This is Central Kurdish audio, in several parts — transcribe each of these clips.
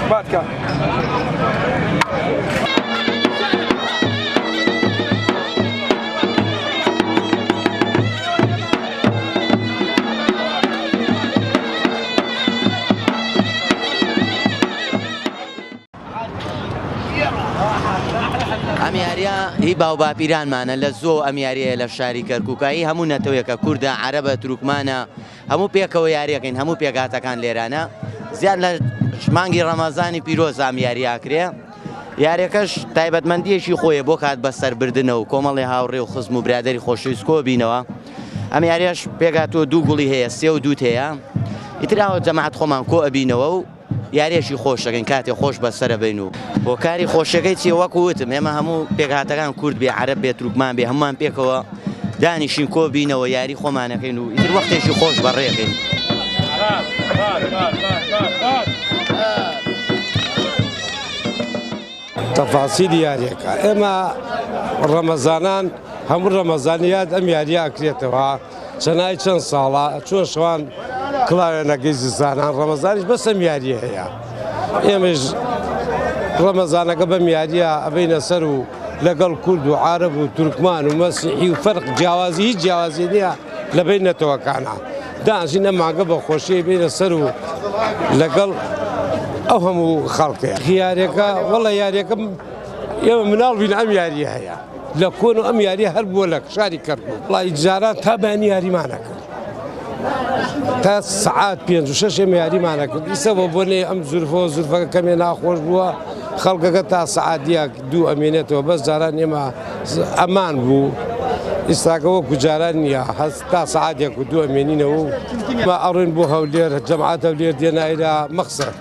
باتكا ئەمیاریا هی باو باپیرانمانە لە زۆ ئەمیاریە لە شاری کەرکووکایی هەموو نەتەوەیەکە کووردە عەرەبە تروکمانە هەموو پێکەوە یاریەکەین هەموو پێکاتەکان لێرانە زیاد لە مانگی ڕەمەزانی پیرۆز ئەمیاریاکرێ یاریەکەش تایبەتمەندیەکی خۆیە بۆ کات بەسەربردنەوە کۆمەڵی هاوڕێ و خزم و برادەری خۆشەویست کۆبینەوە ئەمیاریەش پێکاتۆ دوو گوڵی هەیە سێ و دووت هەیە ئیتراوە جەماعەت خۆمان کۆ ئەبینەوە و یاریەشی خۆشەکەین کاتێ خۆش بەسەرە بین و بۆ کاری خۆشەکەی چی وەکو وتم ئێمە هەموو پێکهاتەکان کورد بێ عەرەب بێ تروکمان بێ هەمومان پێکەوە دانیشین کۆ بینەوە یاری خۆمانەکەین و ئیتر وەختێکی خۆش بەڕێکەین تەفاسیلی یاریەکە ئێمە ڕەمەزانان هەموو ڕەمەزانیات ئەم یاریە ئەکرێتەوە چەنای چەند ساڵە چۆن شەوان کڵاوێنەکەی زستانان ڕەمەزانیش بەسەم یاریە هەیە ئێمەش ڕەمەزانەکە بەم یاریە ئەبینە سەر و لەگەڵ کورد و عارەب و تورکمان و مەسیحی و فەرق جیاوازی هیچ جیاوازی نییە لە بین نەتەوەکانە دانشینە ماگە بە خۆشیی بینە سەر و لەگەڵ ئەو هەموو خەڵکەیە یاریەکە وەڵە یاریەکەم ئێمە مناڵ بین ئەم یاریە هەیە لە کۆن و ئەم یاریە هەر بووە لە شاری کەرکووک وڵی جاران تا بەیانی یاریمانەکرد تا سعات 5-6 یاریمانەکرد ئیسەوە بۆ نێ ئەم زورفەکە کەمێ ناخۆش بووە خەڵکەکە تا سعات دیاک دوو ئەمێنێتەوە بەس جاران ئێمە ئەمان بوو ئێستاکە وەکو جاران نییە هەست تا سعاتێک و دوو ئەمێنینەوە و ئەڕێن بۆ هەولێر جەماعەت هەولێر دێنایرا مەقسەد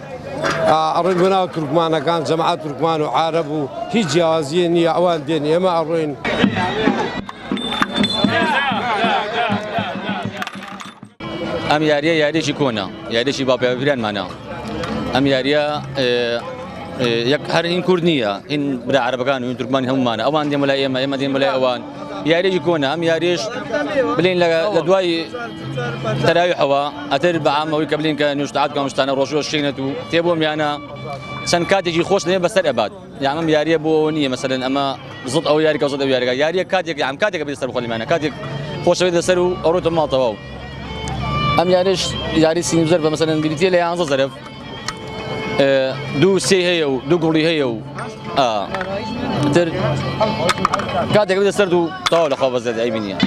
ئەڕێن بۆ ناو تورکمانەکان جەماعەت تورکمان و عارەب و هیچ جیاوازیە نییە ئەوان دێن ئێمە ئەڕۆین ئەم یاریە یاریێکی کۆنا یاریێکی باپیرانمانە ئەم یاریە هەر هین کورد نییە هین برا عەرەبەکان و هین تورکمانی هەمومانە ئەوان دێن بەلای ئێمە ئێمە دێن بەلای ئەوان یاریێکی کۆنا ئەم یاریش بلین لە دوای تەراویحەوە ئەتر بەعامەوەی کە بلین کە نوشتعات کە شتانە ڕۆژۆ شینێت و تێبۆ میانە چەند کاتێکی خۆش دێن بەسەر ئەبات یان ئەم یاریە بۆ نییە مەسەلەن ئەمە زڵ ئەو یاریکە زڵ ئەو یاریەکە یاریە کاتێک یان کاتێک بێت سەر خۆلیمانە کاتێک خۆشەوێت لەسەر و ئەوڕۆتە ماڵتەوە ئەم یاریش یاری سین زەربە مەسەلەن بریتە لە 11 زەرف دوو سێ هەیە و دوو گوڵی هەیە و تر کاتێک بێت سەر و تەواو لە خۆ بەزێت ئەیبینیە